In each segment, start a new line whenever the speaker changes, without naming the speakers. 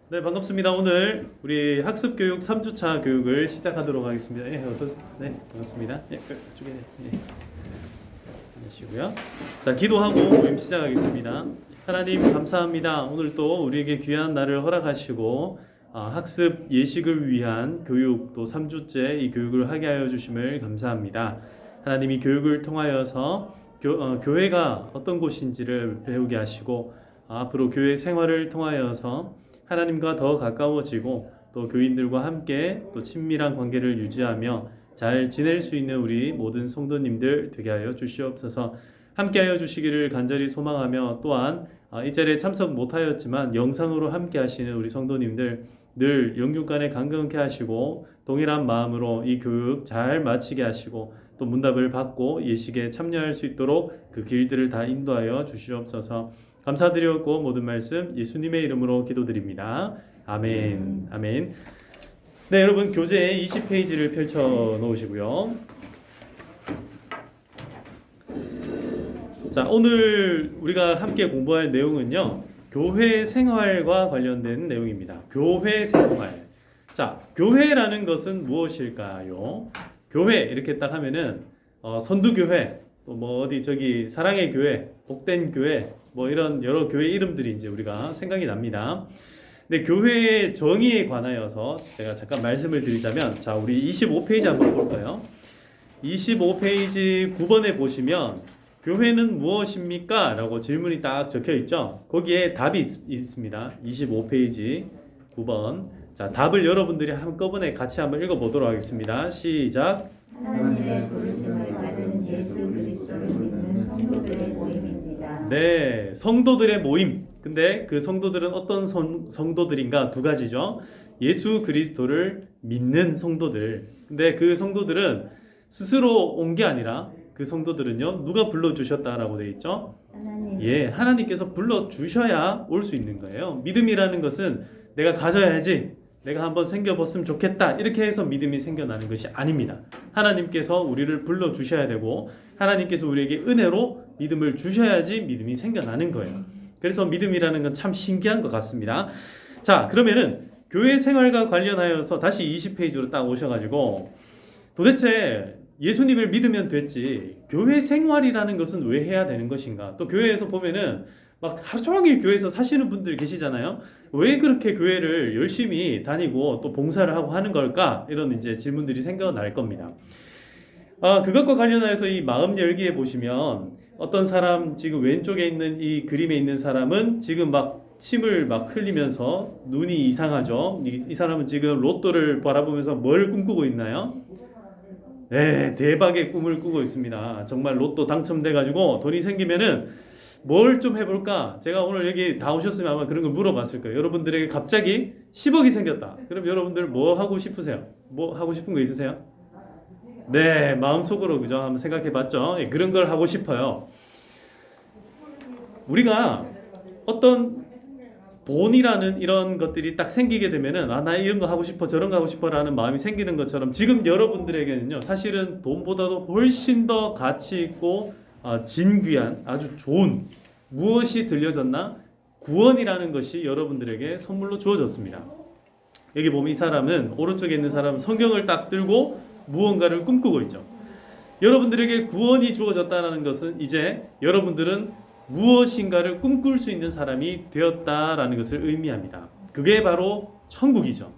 네, 반갑습니다. 오늘 우리 학습교육 3주차 교육을 시작하도록 하겠습니다. 예, 어서, 네, 반갑습니다. 예, 그쪽에, 예, 하시고요. 자, 기도하고 모임 시작하겠습니다. 하나님 감사합니다. 오늘 또 우리에게 귀한 날을 허락하시고 학습 예식을 위한 교육 또 3주째 이 교육을 하게 하여 주심을 감사합니다. 하나님 이 교육을 통하여서 교회가 어떤 곳인지를 배우게 하시고 앞으로 교회 생활을 통하여서 하나님과 더 가까워지고 또 교인들과 함께 또 친밀한 관계를 유지하며 잘 지낼 수 있는 우리 모든 성도님들 되게 하여 주시옵소서. 함께하여 주시기를 간절히 소망하며 또한 이 자리에 참석 못하였지만 영상으로 함께 하시는 우리 성도님들 늘 영육간에 강건케 하시고 동일한 마음으로 이 교육 잘 마치게 하시고 또 문답을 받고 예식에 참여할 수 있도록 그 길들을 다 인도하여 주시옵소서. 감사드렸고 모든 말씀 예수님의 이름으로 기도드립니다. 아멘. 아멘. 네, 여러분 교재 20페이지를 펼쳐 놓으시고요. 자, 오늘 우리가 함께 공부할 내용은요. 교회 생활과 관련된 내용입니다. 교회 생활. 자, 교회라는 것은 무엇일까요? 교회 이렇게 딱 하면은 선두교회, 또 뭐 어디 저기 사랑의 교회, 복된 교회, 뭐 이런 여러 교회 이름들이 이제 우리가 생각이 납니다. 근데 교회의 정의에 관하여서 제가 잠깐 말씀을 드리자면, 자, 우리 25페이지 한번 볼까요? 25페이지 9번에 보시면 교회는 무엇입니까? 라고 질문이 딱 적혀 있죠. 거기에 답이 있습니다. 25페이지 9번. 자, 답을 여러분들이 한꺼번에 같이 한번 읽어보도록 하겠습니다. 시작.
하나님의 부르심을 받은 예수 그리스도를 믿는 성도들의 모임입니다.
네, 성도들의 모임. 근데 그 성도들은 어떤 성도들인가? 두 가지죠. 예수 그리스도를 믿는 성도들. 근데 그 성도들은 스스로 온 게 아니라 그 성도들은요, 누가 불러주셨다라고 되어 있죠?
하나님.
예, 하나님께서 불러주셔야 올 수 있는 거예요. 믿음이라는 것은 내가 가져야지, 내가 한번 생겨봤으면 좋겠다, 이렇게 해서 믿음이 생겨나는 것이 아닙니다. 하나님께서 우리를 불러주셔야 되고 하나님께서 우리에게 은혜로 믿음을 주셔야지 믿음이 생겨나는 거예요. 그래서 믿음이라는 건 참 신기한 것 같습니다. 자, 그러면은 교회 생활과 관련하여서 다시 20페이지로 딱 오셔가지고 도대체 예수님을 믿으면 됐지 교회 생활이라는 것은 왜 해야 되는 것인가? 또 교회에서 보면은 막 하루 종일 교회에서 사시는 분들 계시잖아요. 왜 그렇게 교회를 열심히 다니고 또 봉사를 하고 하는 걸까? 이런 이제 질문들이 생겨날 겁니다. 그것과 관련해서 이 마음 열기에 보시면 어떤 사람 지금 왼쪽에 있는 이 그림에 있는 사람은 지금 막 침을 막 흘리면서 눈이 이상하죠. 이 사람은 지금 로또를 바라보면서 뭘 꿈꾸고 있나요? 네, 대박의 꿈을 꾸고 있습니다. 정말 로또 당첨돼가지고 돈이 생기면은 뭘 좀 해볼까? 제가 오늘 여기 다 오셨으면 아마 그런 걸 물어봤을 거예요. 여러분들에게 갑자기 10억이 생겼다. 그럼 여러분들 뭐 하고 싶으세요? 뭐 하고 싶은 거 있으세요? 네, 마음속으로 그죠? 한번 생각해봤죠? 예, 그런 걸 하고 싶어요. 우리가 어떤 돈이라는 이런 것들이 딱 생기게 되면은 나 이런 거 하고 싶어 저런 거 하고 싶어라는 마음이 생기는 것처럼 지금 여러분들에게는요 사실은 돈보다도 훨씬 더 가치 있고 진귀한 아주 좋은 무엇이 들려졌나? 구원이라는 것이 여러분들에게 선물로 주어졌습니다. 여기 보면 이 사람은 오른쪽에 있는 사람은 성경을 딱 들고 무언가를 꿈꾸고 있죠. 여러분들에게 구원이 주어졌다는 것은 이제 여러분들은 무엇인가를 꿈꿀 수 있는 사람이 되었다라는 것을 의미합니다. 그게 바로 천국이죠.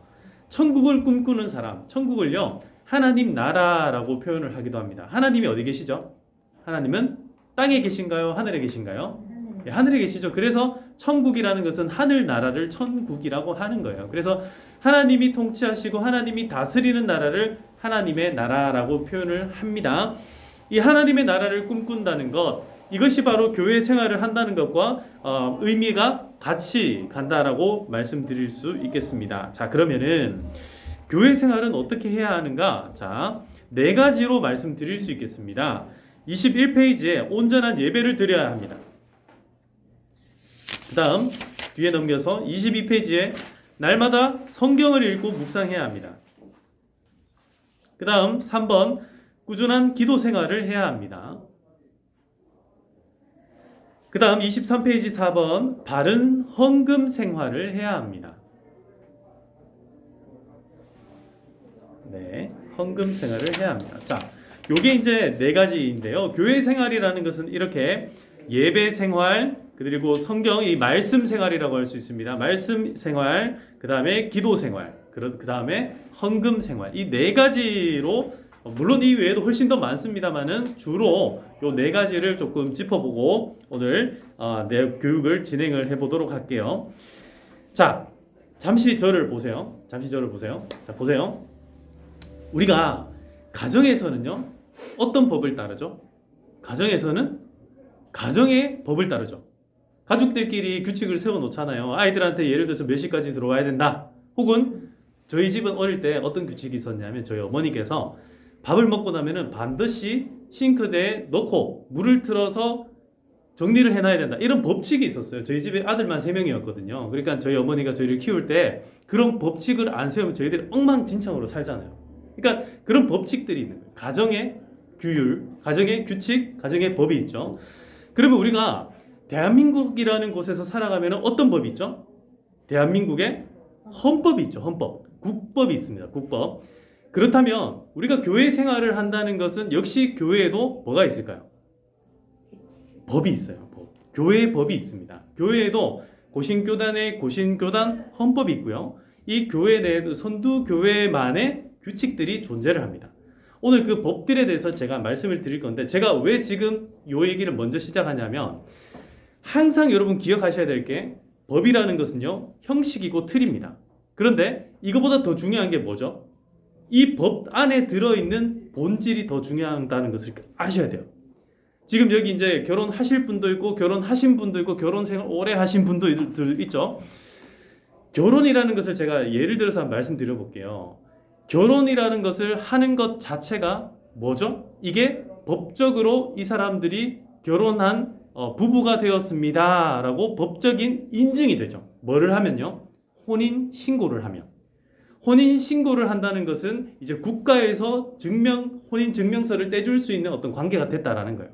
천국을 꿈꾸는 사람, 천국을요 하나님 나라라고 표현을 하기도 합니다. 하나님이 어디 계시죠? 하나님은 땅에 계신가요? 하늘에 계신가요? 예, 하늘에 계시죠. 그래서 천국이라는 것은 하늘 나라를 천국이라고 하는 거예요. 그래서 하나님이 통치하시고 하나님이 다스리는 나라를 하나님의 나라라고 표현을 합니다. 이 하나님의 나라를 꿈꾼다는 것, 이것이 바로 교회 생활을 한다는 것과 의미가 같이 간다라고 말씀드릴 수 있겠습니다. 자, 그러면은 교회 생활은 어떻게 해야 하는가? 자, 네 가지로 말씀드릴 수 있겠습니다. 21페이지에 온전한 예배를 드려야 합니다. 그 다음 뒤에 넘겨서 22페이지에 날마다 성경을 읽고 묵상해야 합니다. 그 다음 3번 꾸준한 기도 생활을 해야 합니다. 그 다음 23페이지 4번 바른 헌금 생활을 해야 합니다. 네, 헌금 생활을 해야 합니다. 자, 요게 이제 네 가지인데요. 교회 생활이라는 것은 이렇게 예배 생활, 그리고 성경 이 말씀 생활이라고 할 수 있습니다. 말씀 생활, 그 다음에 기도 생활, 그 다음에 헌금 생활. 이 네 가지로 물론 이 외에도 훨씬 더 많습니다만은 주로 요 네 가지를 조금 짚어보고 오늘 내 교육을 진행을 해보도록 할게요. 자, 잠시 저를 보세요. 자, 보세요. 우리가 가정에서는요 어떤 법을 따르죠? 가정에서는 가정의 법을 따르죠. 가족들끼리 규칙을 세워놓잖아요. 아이들한테 예를 들어서 몇 시까지 들어와야 된다. 혹은 저희 집은 어릴 때 어떤 규칙이 있었냐면 저희 어머니께서 밥을 먹고 나면은 반드시 싱크대에 넣고 물을 틀어서 정리를 해놔야 된다. 이런 법칙이 있었어요. 저희 집에 아들만 3명이었거든요. 그러니까 저희 어머니가 저희를 키울 때 그런 법칙을 안 세우면 저희들이 엉망진창으로 살잖아요. 그러니까 그런 법칙들이 있는 거예요. 가정의 규율, 가정의 규칙, 가정의 법이 있죠. 그러면 우리가 대한민국이라는 곳에서 살아가면 어떤 법이 있죠? 대한민국에 헌법이 있죠. 헌법. 국법이 있습니다. 국법. 그렇다면 우리가 교회 생활을 한다는 것은 역시 교회에도 뭐가 있을까요? 법이 있어요. 법. 교회의 법이 있습니다. 교회에도 고신교단의 고신교단 헌법이 있고요. 이 교회 내에도 선두교회만의 규칙들이 존재를 합니다. 오늘 그 법들에 대해서 제가 말씀을 드릴 건데 제가 왜 지금 이 얘기를 먼저 시작하냐면 항상 여러분 기억하셔야 될 게 법이라는 것은요 형식이고 틀입니다. 그런데 이거보다 더 중요한 게 뭐죠? 이 법 안에 들어있는 본질이 더 중요하다는 것을 아셔야 돼요. 지금 여기 이제 결혼하실 분도 있고 결혼하신 분도 있고 결혼 생활 오래 하신 분도 있죠. 결혼이라는 것을 제가 예를 들어서 한번 말씀드려 볼게요. 결혼이라는 것을 하는 것 자체가 뭐죠? 이게 법적으로 이 사람들이 결혼한 부부가 되었습니다 라고 법적인 인증이 되죠. 뭐를 하면요? 혼인 신고를 하면. 혼인 신고를 한다는 것은 이제 국가에서 혼인 증명서를 떼줄 수 있는 어떤 관계가 됐다라는 거예요.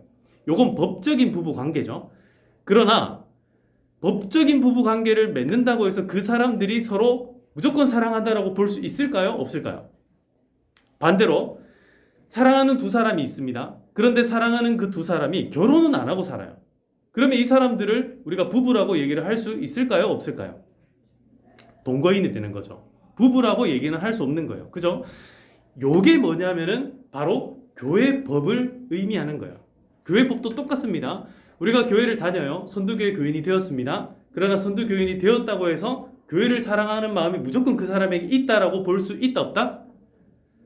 요건 법적인 부부 관계죠. 그러나 법적인 부부 관계를 맺는다고 해서 그 사람들이 서로 무조건 사랑한다라고 볼 수 있을까요? 없을까요? 반대로 사랑하는 두 사람이 있습니다. 그런데 사랑하는 그 두 사람이 결혼은 안 하고 살아요. 그러면 이 사람들을 우리가 부부라고 얘기를 할 수 있을까요? 없을까요? 동거인이 되는 거죠. 부부라고 얘기는 할 수 없는 거예요. 그죠? 요게 뭐냐면은 바로 교회법을 의미하는 거예요. 교회법도 똑같습니다. 우리가 교회를 다녀요. 선두교회 교인이 되었습니다. 그러나 선두교인이 되었다고 해서 교회를 사랑하는 마음이 무조건 그 사람에게 있다라고 볼 수 있다 없다?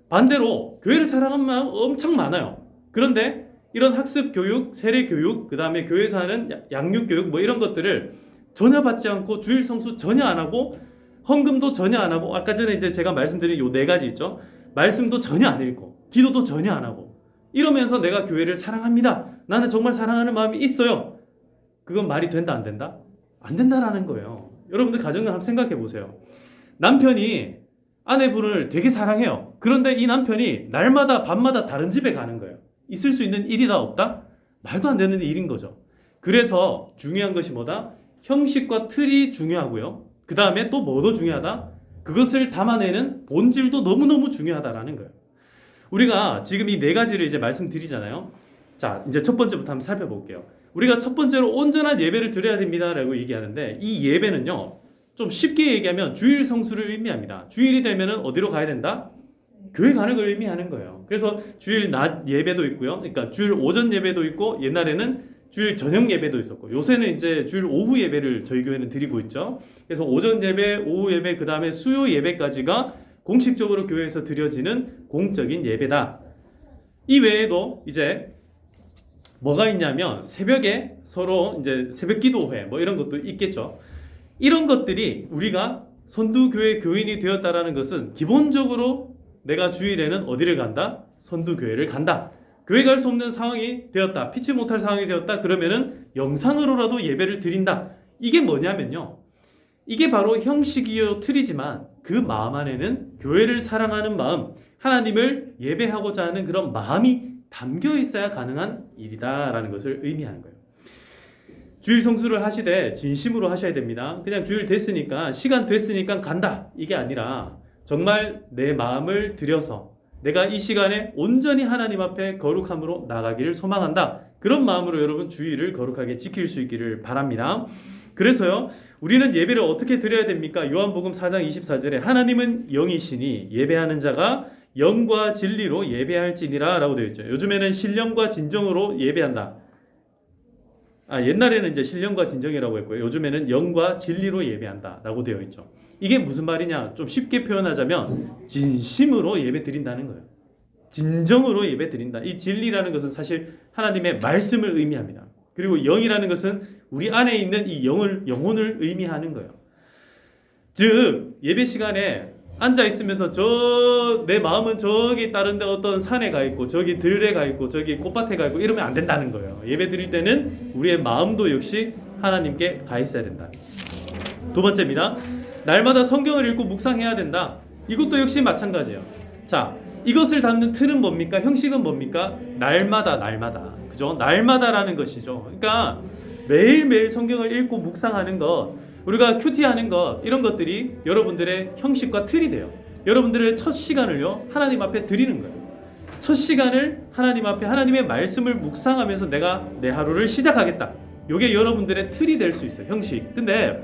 반대로 교회를 사랑하는 마음 엄청 많아요. 그런데 이런 학습 교육, 세례 교육, 그 다음에 교회에서 하는 양육 교육 뭐 이런 것들을 전혀 받지 않고 주일 성수 전혀 안 하고 헌금도 전혀 안 하고 아까 전에 이제 제가 말씀드린 요 네 가지 있죠. 말씀도 전혀 안 읽고 기도도 전혀 안 하고 이러면서 내가 교회를 사랑합니다. 나는 정말 사랑하는 마음이 있어요. 그건 말이 된다 안 된다? 안 된다라는 거예요. 여러분들 가정을 한번 생각해 보세요. 남편이 아내분을 되게 사랑해요. 그런데 이 남편이 날마다 밤마다 다른 집에 가는 거예요. 있을 수 있는 일이다 없다? 말도 안 되는 일인 거죠. 그래서 중요한 것이 뭐다? 형식과 틀이 중요하고요. 그 다음에 또 뭐도 중요하다? 그것을 담아내는 본질도 너무너무 중요하다라는 거예요. 우리가 지금 이 네 가지를 이제 말씀드리잖아요. 자, 이제 첫 번째부터 한번 살펴볼게요. 우리가 첫 번째로 온전한 예배를 드려야 됩니다라고 얘기하는데 이 예배는요. 좀 쉽게 얘기하면 주일 성수를 의미합니다. 주일이 되면은 어디로 가야 된다? 교회 가는 걸 의미하는 거예요. 그래서 주일 낮 예배도 있고요. 그러니까 주일 오전 예배도 있고 옛날에는 주일 저녁 예배도 있었고 요새는 이제 주일 오후 예배를 저희 교회는 드리고 있죠. 그래서 오전 예배, 오후 예배, 그 다음에 수요 예배까지가 공식적으로 교회에서 드려지는 공적인 예배다. 이 외에도 이제 뭐가 있냐면 새벽에 서로 이제 새벽 기도회 뭐 이런 것도 있겠죠. 이런 것들이 우리가 선두교회 교인이 되었다라는 것은 기본적으로 내가 주일에는 어디를 간다? 선두교회를 간다. 교회 갈 수 없는 상황이 되었다. 피치 못할 상황이 되었다. 그러면은 영상으로라도 예배를 드린다. 이게 뭐냐면요. 이게 바로 형식이요 틀이지만 그 마음 안에는 교회를 사랑하는 마음, 하나님을 예배하고자 하는 그런 마음이 담겨 있어야 가능한 일이다라는 것을 의미하는 거예요. 주일 성수를 하시되 진심으로 하셔야 됩니다. 그냥 주일 됐으니까 시간 됐으니까 간다. 이게 아니라 정말 내 마음을 들여서 내가 이 시간에 온전히 하나님 앞에 거룩함으로 나가기를 소망한다. 그런 마음으로 여러분 주일을 거룩하게 지킬 수 있기를 바랍니다. 그래서요, 우리는 예배를 어떻게 드려야 됩니까? 요한복음 4장 24절에 하나님은 영이시니 예배하는 자가 영과 진리로 예배할지니라 라고 되어 있죠. 요즘에는 신령과 진정으로 예배한다. 옛날에는 이제 신령과 진정이라고 했고요. 요즘에는 영과 진리로 예배한다 라고 되어 있죠. 이게 무슨 말이냐? 좀 쉽게 표현하자면 진심으로 예배 드린다는 거예요. 진정으로 예배 드린다. 이 진리라는 것은 사실 하나님의 말씀을 의미합니다. 그리고 영이라는 것은 우리 안에 있는 이 영혼을 의미하는 거예요. 즉 예배 시간에 앉아 있으면서 내 마음은 저기 다른데 어떤 산에 가 있고 저기 들에 가 있고 저기 꽃밭에 가 있고 이러면 안 된다는 거예요. 예배 드릴 때는 우리의 마음도 역시 하나님께 가 있어야 된다. 두 번째입니다. 날마다 성경을 읽고 묵상해야 된다. 이것도 역시 마찬가지예요. 자, 이것을 담는 틀은 뭡니까? 형식은 뭡니까? 날마다. 그죠? 날마다라는 것이죠. 그러니까 매일매일 성경을 읽고 묵상하는 것, 우리가 큐티하는 것, 이런 것들이 여러분들의 형식과 틀이 돼요. 여러분들의 첫 시간을요, 하나님 앞에 드리는 거예요. 첫 시간을 하나님 앞에 하나님의 말씀을 묵상하면서 내가 내 하루를 시작하겠다. 이게 여러분들의 틀이 될 수 있어요. 형식. 근데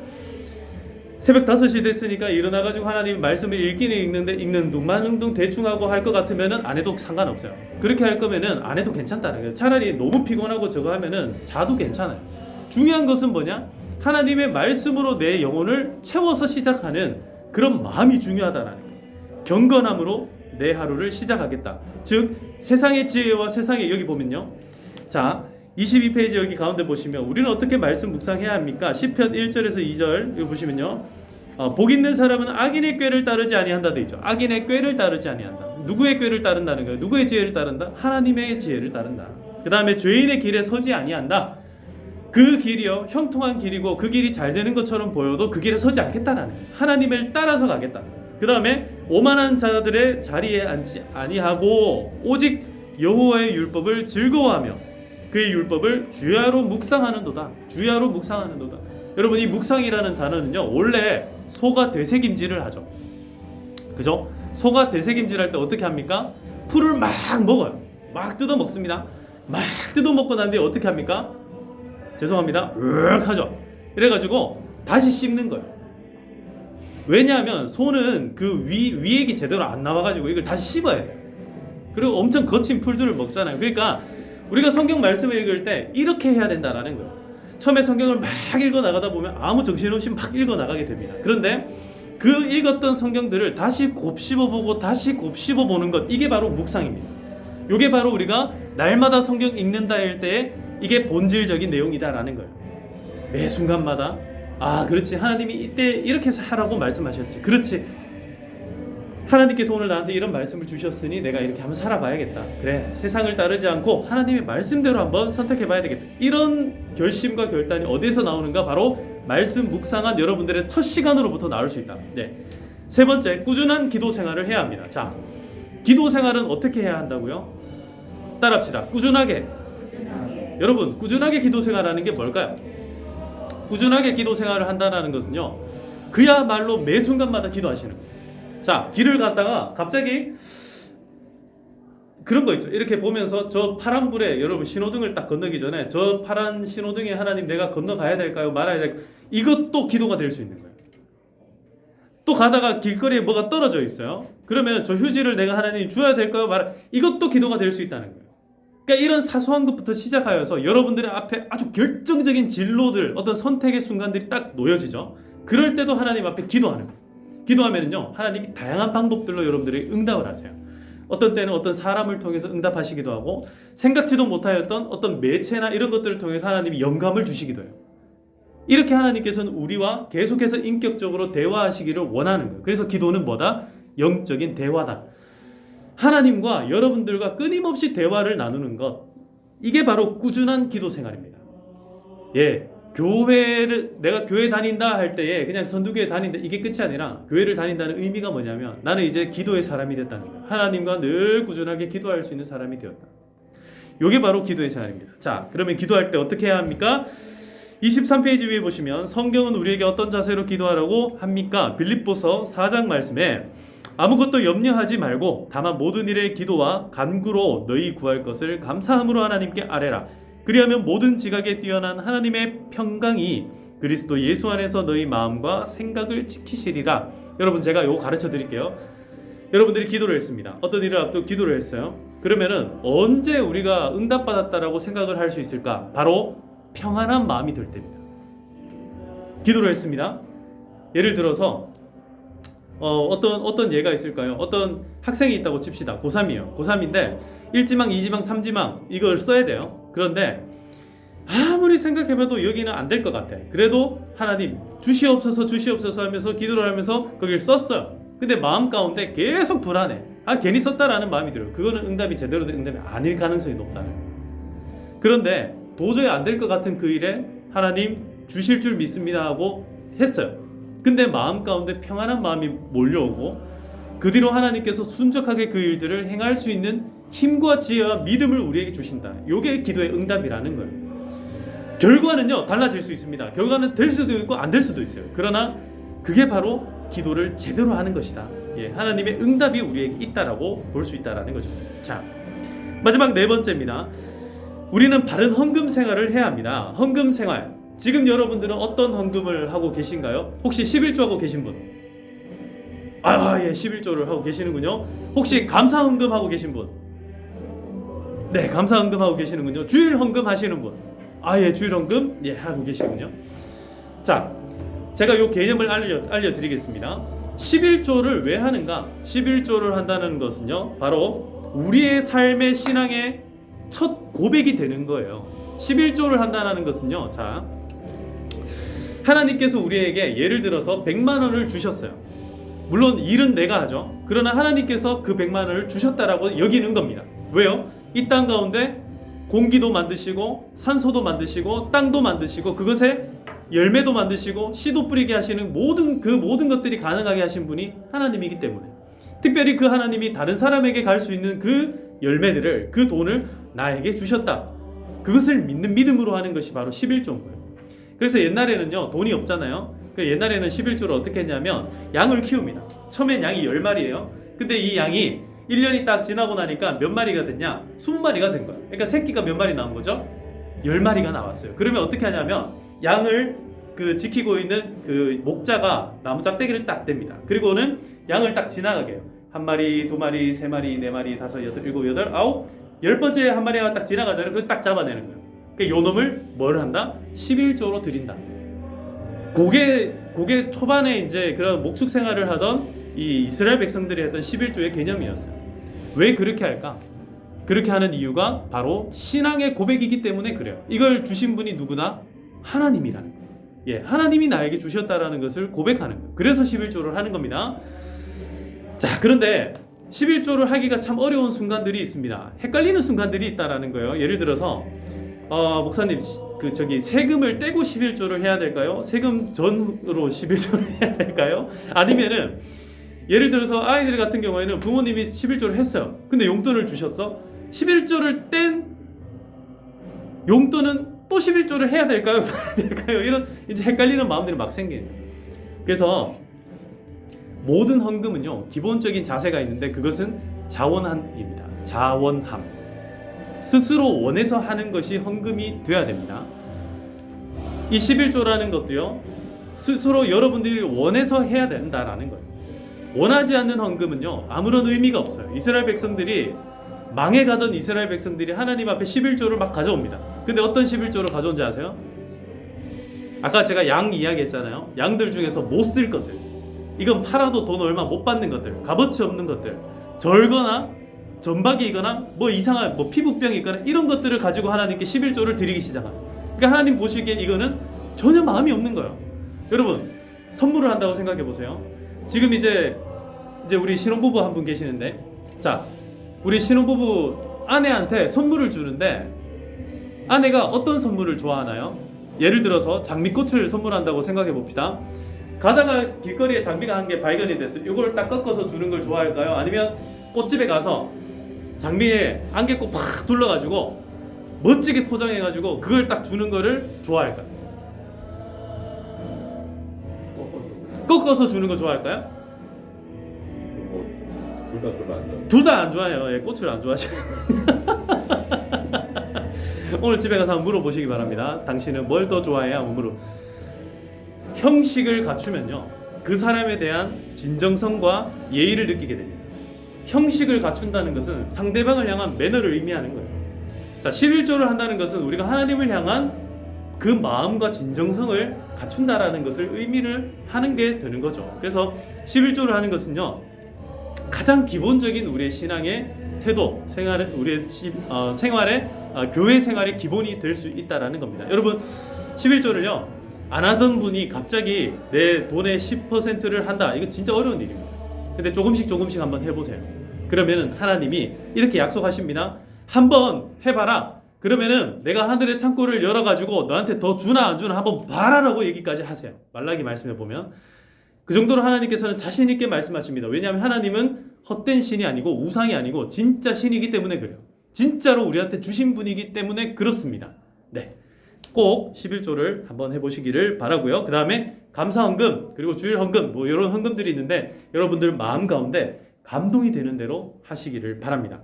새벽 5시 됐으니까 일어나가지고 하나님 말씀을 읽기는 읽는데 읽는 둥만둥 대충 하고 할 것 같으면은 안 해도 상관없어요. 그렇게 할 거면은 안 해도 괜찮다는 거예요. 차라리 너무 피곤하고 저거 하면은 자도 괜찮아요. 중요한 것은 뭐냐? 하나님의 말씀으로 내 영혼을 채워서 시작하는 그런 마음이 중요하다는 거예요. 경건함으로 내 하루를 시작하겠다. 즉 세상의 지혜와 세상의, 여기 보면요. 자, 22페이지 여기 가운데 보시면 우리는 어떻게 말씀 묵상해야 합니까? 시편 1절에서 2절 여기 보시면요. 복 있는 사람은 악인의 꾀를 따르지 아니한다 되어 있죠. 악인의 꾀를 따르지 아니한다. 누구의 꾀를 따른다는 거예요? 누구의 지혜를 따른다? 하나님의 지혜를 따른다. 그 다음에 죄인의 길에 서지 아니한다. 그 길이요, 형통한 길이고 그 길이 잘 되는 것처럼 보여도 그 길에 서지 않겠다는 거예요. 하나님을 따라서 가겠다. 그 다음에 오만한 자들의 자리에 앉지 아니하고 오직 여호와의 율법을 즐거워하며 그의 율법을 주야로 묵상하는도다. 주야로 묵상하는도다. 여러분, 이 묵상이라는 단어는요, 원래 소가 되새김질을 하죠. 그죠? 소가 되새김질할 때 어떻게 합니까? 풀을 막 먹어요. 막 뜯어 먹습니다. 막 뜯어 먹고 난 뒤에 어떻게 합니까? 죄송합니다. 으악 하죠. 이래가지고 다시 씹는 거예요. 왜냐하면 소는 그 위액이 제대로 안 나와가지고 이걸 다시 씹어야 돼요. 그리고 엄청 거친 풀들을 먹잖아요. 그러니까 우리가 성경 말씀을 읽을 때 이렇게 해야 된다라는 거예요. 처음에 성경을 막 읽어 나가다 보면 아무 정신없이 막 읽어 나가게 됩니다. 그런데 그 읽었던 성경들을 다시 곱씹어보고 다시 곱씹어보는 것, 이게 바로 묵상입니다. 이게 바로 우리가 날마다 성경 읽는다 할 때에 이게 본질적인 내용이다라는 거예요. 매 순간마다 그렇지, 하나님이 이때 이렇게 하라고 말씀하셨지. 그렇지, 하나님께서 오늘 나한테 이런 말씀을 주셨으니 내가 이렇게 한번 살아봐야겠다. 그래, 세상을 따르지 않고 하나님의 말씀대로 한번 선택해봐야 되겠다. 이런 결심과 결단이 어디에서 나오는가? 바로 말씀 묵상한 여러분들의 첫 시간으로부터 나올 수 있다. 네. 세 번째, 꾸준한 기도 생활을 해야 합니다. 자, 기도 생활은 어떻게 해야 한다고요? 따라합시다. 꾸준하게. 여러분, 꾸준하게 기도 생활하는 게 뭘까요? 꾸준하게 기도 생활을 한다는 것은요, 그야말로 매 순간마다 기도하시는 거예요. 자, 길을 갔다가 갑자기 그런 거 있죠. 이렇게 보면서 저 파란불에, 여러분 신호등을 딱 건너기 전에 저 파란 신호등에 하나님 내가 건너가야 될까요? 말아야 될까요? 이것도 기도가 될 수 있는 거예요. 또 가다가 길거리에 뭐가 떨어져 있어요. 그러면 저 휴지를 내가 하나님 줘야 될까요? 이것도 기도가 될 수 있다는 거예요. 그러니까 이런 사소한 것부터 시작하여서 여러분들의 앞에 아주 결정적인 진로들, 어떤 선택의 순간들이 딱 놓여지죠. 그럴 때도 하나님 앞에 기도하는 거예요. 기도하면은요, 하나님이 다양한 방법들로 여러분들이 응답을 하세요. 어떤 때는 어떤 사람을 통해서 응답하시기도 하고, 생각지도 못하였던 어떤 매체나 이런 것들을 통해서 하나님이 영감을 주시기도 해요. 이렇게 하나님께서는 우리와 계속해서 인격적으로 대화하시기를 원하는 거예요. 그래서 기도는 뭐다? 영적인 대화다. 하나님과 여러분들과 끊임없이 대화를 나누는 것, 이게 바로 꾸준한 기도 생활입니다. 예, 내가 교회 다닌다 할 때에 그냥 선두교회 다닌다, 이게 끝이 아니라 교회를 다닌다는 의미가 뭐냐면 나는 이제 기도의 사람이 됐다는 거예요. 하나님과 늘 꾸준하게 기도할 수 있는 사람이 되었다. 이게 바로 기도의 생활입니다. 자, 그러면 기도할 때 어떻게 해야 합니까? 23페이지 위에 보시면 성경은 우리에게 어떤 자세로 기도하라고 합니까? 빌립보서 4장 말씀에 아무것도 염려하지 말고 다만 모든 일에 기도와 간구로 너희 구할 것을 감사함으로 하나님께 아뢰라. 그리하면 모든 지각에 뛰어난 하나님의 평강이 그리스도 예수 안에서 너희 마음과 생각을 지키시리라. 여러분, 제가 이거 가르쳐 드릴게요. 여러분들이 기도를 했습니다. 어떤 일을 앞두고 기도를 했어요. 그러면은 언제 우리가 응답받았다라고 생각을 할 수 있을까? 바로 평안한 마음이 들 때입니다. 기도를 했습니다. 예를 들어서 어떤 예가 있을까요? 어떤 학생이 있다고 칩시다. 고3이에요. 고3인데 1지망, 2지망, 3지망 이걸 써야 돼요. 그런데 아무리 생각해봐도 여기는 안 될 것 같아. 그래도 하나님 주시옵소서 주시옵소서 하면서 기도를 하면서 거기를 썼어요. 근데 마음 가운데 계속 불안해. 괜히 썼다라는 마음이 들어요. 그거는 응답이 제대로 된 응답이 아닐 가능성이 높다는 거예요. 그런데 도저히 안 될 것 같은 그 일에 하나님 주실 줄 믿습니다 하고 했어요. 근데 마음 가운데 평안한 마음이 몰려오고 그 뒤로 하나님께서 순적하게 그 일들을 행할 수 있는 힘과 지혜와 믿음을 우리에게 주신다. 이게 기도의 응답이라는 거예요. 결과는요 달라질 수 있습니다. 결과는 될 수도 있고 안 될 수도 있어요. 그러나 그게 바로 기도를 제대로 하는 것이다. 하나님의 응답이 우리에게 있다라고 볼 수 있다라는 거죠. 자, 마지막 네 번째입니다. 우리는 바른 헌금 생활을 해야 합니다. 헌금 생활. 지금 여러분들은 어떤 헌금을 하고 계신가요? 혹시 11조 하고 계신 분? 예, 11조를 하고 계시는군요. 혹시 감사 헌금 하고 계신 분? 네, 감사 헌금 하고 계시는군요. 주일 헌금 하시는 분? 예, 주일 헌금 하고 계시군요. 자, 제가 이 개념을 알려드리겠습니다. 11조를 왜 하는가? 11조를 한다는 것은요, 바로 우리의 삶의 신앙의 첫 고백이 되는 거예요. 11조를 한다는 것은요, 자, 하나님께서 우리에게 예를 들어서 100만 원을 주셨어요. 물론 일은 내가 하죠. 그러나 하나님께서 그 100만 원을 주셨다라고 여기는 겁니다. 왜요? 이 땅 가운데 공기도 만드시고 산소도 만드시고 땅도 만드시고 그것에 열매도 만드시고 씨도 뿌리게 하시는 모든 것들이 가능하게 하신 분이 하나님이기 때문에, 특별히 그 하나님이 다른 사람에게 갈 수 있는 그 열매들을, 그 돈을 나에게 주셨다. 그것을 믿는 믿음으로 하는 것이 바로 11조인 거예요. 그래서 옛날에는요 돈이 없잖아요. 옛날에는 11조를 어떻게 했냐면 양을 키웁니다. 처음엔 양이 10마리예요. 근데 이 양이 1년이 딱 지나고 나니까 몇 마리가 됐냐? 20마리가 된 거예요. 그러니까 새끼가 몇 마리 나온 거죠? 10마리가 나왔어요. 그러면 어떻게 하냐면 양을 지키고 있는 그 목자가 나무 짝대기를 딱 댑니다. 그리고는 양을 딱 지나가게 해요. 1마리, 2마리, 3마리, 4마리, 5, 6, 7, 8, 9, 10번째 한 마리가 딱 지나가잖아요. 그걸 딱 잡아내는 거예요. 그러니까 요 놈을 뭘 한다? 11조로 드린다. 그게 초반에 이제 그런 목축 생활을 하던 이 이스라엘 백성들이 했던 11조의 개념이었어요. 왜 그렇게 할까? 그렇게 하는 이유가 바로 신앙의 고백이기 때문에 그래요. 이걸 주신 분이 누구나 하나님이라는 거예요. 하나님이 나에게 주셨다라는 것을 고백하는 거예요. 그래서 11조를 하는 겁니다. 자, 그런데 11조를 하기가 참 어려운 순간들이 있습니다. 헷갈리는 순간들이 있다라는 거예요. 예를 들어서 목사님, 세금을 떼고 11조를 해야 될까요? 세금 전으로 11조를 해야 될까요? 아니면은 예를 들어서 아이들 같은 경우에는 부모님이 11조를 했어요. 근데 용돈을 주셨어. 11조를 뗀 용돈은 또 11조를 해야 될까요? 말아야 될까요? 이런 이제 헷갈리는 마음들이 막 생기는. 그래서 모든 헌금은요 기본적인 자세가 있는데 그것은 자원함입니다. 자원함. 스스로 원해서 하는 것이 헌금이 돼야 됩니다. 이 11조라는 것도요 스스로 여러분들이 원해서 해야 된다라는 거예요. 원하지 않는 헌금은요 아무런 의미가 없어요. 이스라엘 백성들이 망해가던 이스라엘 백성들이 하나님 앞에 11조를 막 가져옵니다. 근데 어떤 11조를 가져온지 아세요? 아까 제가 양 이야기했잖아요. 양들 중에서 못 쓸 것들, 이건 팔아도 돈 얼마 못 받는 것들, 값어치 없는 것들, 절거나 전박이거나 이상한 피부병이 있거나 이런 것들을 가지고 하나님께 11조를 드리기 시작합니다. 그러니까 하나님 보시기에 이거는 전혀 마음이 없는 거예요. 여러분, 선물을 한다고 생각해 보세요. 지금 이제 우리 신혼부부 한 분 계시는데, 자, 우리 신혼부부 아내한테 선물을 주는데 아내가 어떤 선물을 좋아하나요? 예를 들어서 장미꽃을 선물한다고 생각해 봅시다. 가다가 길거리에 장미가 한 개 발견이 됐어요. 이걸 딱 꺾어서 주는 걸 좋아할까요? 아니면 꽃집에 가서 장미에 안개꽃 팍 둘러가지고 멋지게 포장해가지고 그걸 딱 주는 거를 좋아할까요? 꺾어서 주는 거 좋아할까요?
둘 다 별로 안 좋아해요.
둘 다 안 좋아해요. 예, 꽃을 안 좋아하시는. 오늘 집에 가서 한번 물어보시기 바랍니다. 당신은 뭘 더 좋아해요? 한번 형식을 갖추면요, 그 사람에 대한 진정성과 예의를 느끼게 됩니다. 형식을 갖춘다는 것은 상대방을 향한 매너를 의미하는 거예요. 자, 11조를 한다는 것은 우리가 하나님을 향한 그 마음과 진정성을 갖춘다라는 것을 의미를 하는 게 되는 거죠. 그래서 11조를 하는 것은요, 가장 기본적인 우리의 신앙의 태도, 우리의 생활의 교회 생활의 기본이 될 수 있다라는 겁니다. 여러분, 11조를요 안 하던 분이 갑자기 내 돈의 10%를 한다, 이거 진짜 어려운 일입니다. 근데 조금씩 한번 해보세요. 그러면은 하나님이 이렇게 약속하십니다. 한번 해봐라. 그러면은 내가 하늘의 창고를 열어가지고 너한테 더 주나 안 주나 한번 봐라라고 얘기까지 하세요. 말라기 말씀해 보면 그 정도로 하나님께서는 자신 있게 말씀하십니다. 왜냐하면 하나님은 헛된 신이 아니고 우상이 아니고 진짜 신이기 때문에 그래요. 진짜로 우리한테 주신 분이기 때문에 그렇습니다. 네, 꼭 11조를 한번 해보시기를 바라고요. 그 다음에 감사헌금, 그리고 주일헌금, 뭐 이런 헌금들이 있는데 여러분들 마음 가운데 감동이 되는 대로 하시기를 바랍니다.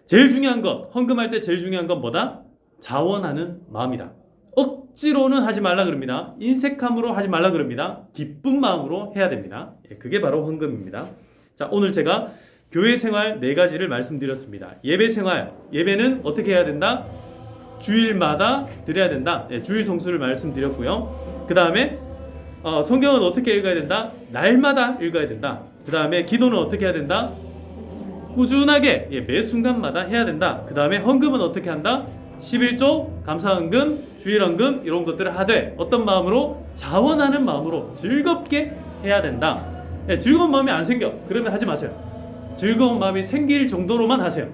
제일 중요한 것, 헌금할 때 제일 중요한 건 뭐다? 자원하는 마음이다. 억지로는 하지 말라 그럽니다. 인색함으로 하지 말라 그럽니다. 기쁜 마음으로 해야 됩니다. 그게 바로 헌금입니다. 자, 오늘 제가 교회 생활 4가지를 말씀드렸습니다. 예배 생활, 예배는 어떻게 해야 된다? 주일마다 드려야 된다. 주일 성수를 말씀드렸고요. 그 다음에 성경은 어떻게 읽어야 된다? 날마다 읽어야 된다. 그 다음에 기도는 어떻게 해야 된다? 꾸준하게 매 순간마다 해야 된다. 그 다음에 헌금은 어떻게 한다? 11조, 감사헌금, 주일헌금 이런 것들을 하되 어떤 마음으로? 자원하는 마음으로 즐겁게 해야 된다. 즐거운 마음이 안 생겨. 그러면 하지 마세요. 즐거운 마음이 생길 정도로만 하세요.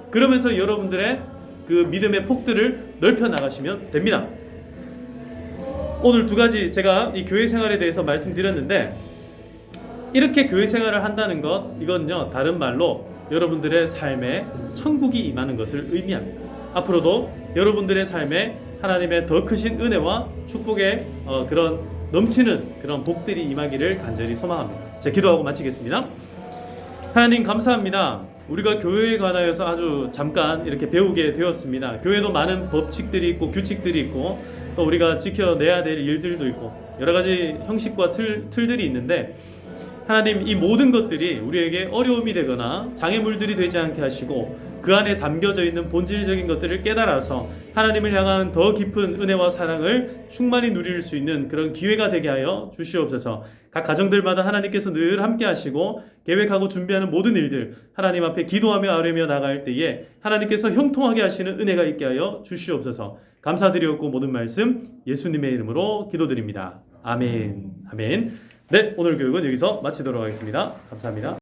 그러면서 여러분들의 그 믿음의 폭들을 넓혀 나가시면 됩니다. 오늘 2가지 제가 이 교회 생활에 대해서 말씀드렸는데, 이렇게 교회 생활을 한다는 것, 이건요 다른 말로 여러분들의 삶에 천국이 임하는 것을 의미합니다. 앞으로도 여러분들의 삶에 하나님의 더 크신 은혜와 축복의 그런 넘치는 그런 복들이 임하기를 간절히 소망합니다. 제가 기도하고 마치겠습니다. 하나님 감사합니다. 우리가 교회에 관하여서 아주 잠깐 이렇게 배우게 되었습니다. 교회도 많은 법칙들이 있고 규칙들이 있고 또 우리가 지켜내야 될 일들도 있고 여러 가지 형식과 틀들이 있는데, 하나님 이 모든 것들이 우리에게 어려움이 되거나 장애물들이 되지 않게 하시고 그 안에 담겨져 있는 본질적인 것들을 깨달아서 하나님을 향한 더 깊은 은혜와 사랑을 충만히 누릴 수 있는 그런 기회가 되게 하여 주시옵소서. 각 가정들마다 하나님께서 늘 함께 하시고 계획하고 준비하는 모든 일들 하나님 앞에 기도하며 아뢰며 나갈 때에 하나님께서 형통하게 하시는 은혜가 있게 하여 주시옵소서. 감사드리옵고 모든 말씀 예수님의 이름으로 기도드립니다. 아멘. 아멘. 네, 오늘 교육은 여기서 마치도록 하겠습니다. 감사합니다.